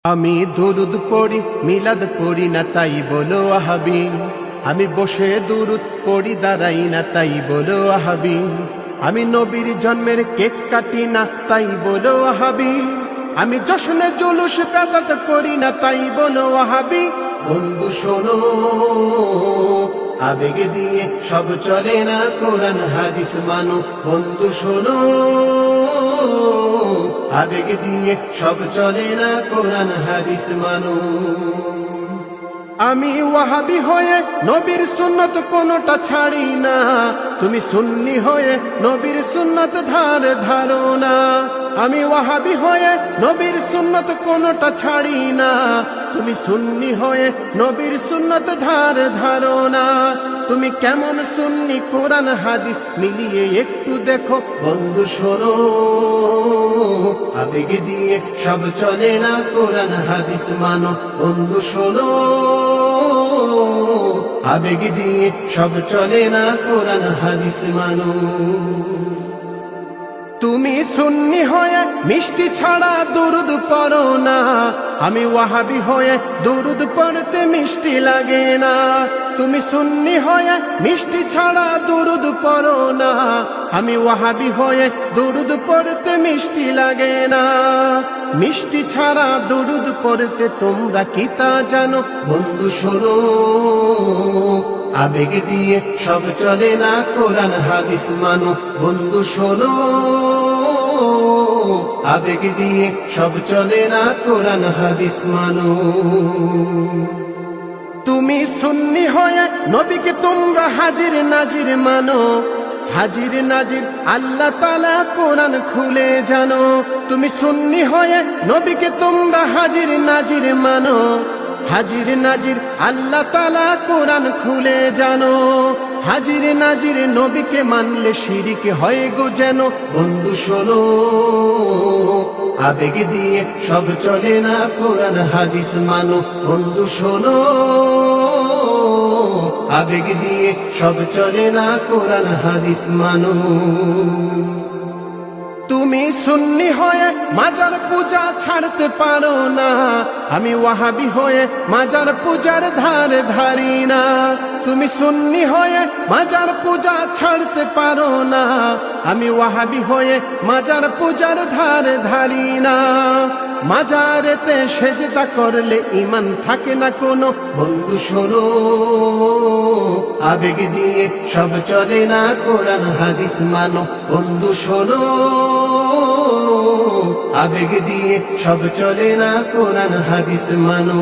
আমি দুরুদ পড়ি মিলাদ পড়ি না তাই বলো ওয়াহাবি। আমি বসে দুরুদ পড়ি দাঁড়াই না তাই বলো ওয়াহাবি। আমি নবীর জন্মের কেক কাটি না তাই বলো ওয়াহাবি। আমি জশ্নে জুলুস বেদাত করি না তাই বলো ওয়াহাবি। বন্ধু শোনো, আবেগ দিয়ে সব চলে না, কোরআন হাদিস মানো। বন্ধু শোনো, আবেগ দিয়ে সব চলে না, কোরআন হাদিস মানো। আমি ওয়াহাবি হয়ে নবীর সুন্নত কোনটা ছাড়ি না, তুমি সুন্নি হয়ে নবীর সুন্নত ধারো না। আমি ওয়াহাবি হয়ে নবীর সুন্নত কোনটা ছাড়ি না, তুমি সুন্নি হয়ে নবীর সুন্নত ধারো না। তুমি কেমন সুন্নি কোরআন হাদিস মিলিয়ে একটু দেখো। বন্ধু শোনো, আবেগ দিয়ে সব চলে না, কোরআন হাদিস মানো। বন্ধু শোনো, আবেগ দিয়ে সব চলে না, কোরআন হাদিস মানো। তুমি সুন্নি হয়ে মিষ্টি ছাড়া দুরুদ পড়ো না, আমি ওয়াহাবি হয়ে দুরুদ পড়তে মিষ্টি লাগে না। তুমি সুন্নি হয়ে মিষ্টি ছাড়া দুরুদ পড়ো না, আমি ওয়াহাবি হয়ে দুরুদ পড়তে মিষ্টি লাগে না। মিষ্টি ছাড়া দুরুদ পড়তে তোমরা কি তা জানো? বন্ধু শোনো, আবেগ দিয়ে সব চলে না, কোরআন হাদিস মানো। বন্ধু শোনো, আবেগ দিয়ে সব চলে না, কোরআন হাদিস মানো। তুমি সুন্নি হয়ে নবীকে তোমরা হাজির নাজির মানো। হাজির নাজির আল্লাহ তাআলা কোরআন খুলে জানো। তুমি সুন্নি হয়ে নবীকে তোমরা হাজির নাজির মানো। হাজির নাজির আল্লাহ তাআলা কোরআন খুলে জানো। হাজির নাজির নবীকে মানলে শিরিক হয় গো যেন। বন্ধু শোনো, আবেগ দিয়ে সব চলে না, কোরআন হাদিস মানো। বন্ধু শোনো, আবেগ দিয়ে সব চলে না, কোরআন হাদিস মানো। তুমি সুন্নি হয়ে মাজার পূজা ছাড়তে পারো না, আমি ওয়াহাবি হয়ে মাজার পূজার ধারি না। তুমি সুন্নি হয়ে মাজার পূজা ছাড়তে পারো না, আমি ওয়াহাবি হয়ে মাজার পূজার ধারি না। মাজারেতে সেজদা করলে ঈমান থাকে না কোনো। বন্ধু শোনো, আবেগ দিয়ে সব চলে না, কোরআন হাদিস মানো। বন্ধু শোনো, আবেগ দিয়ে সব চলে না, কোরআন হাদিস মানো।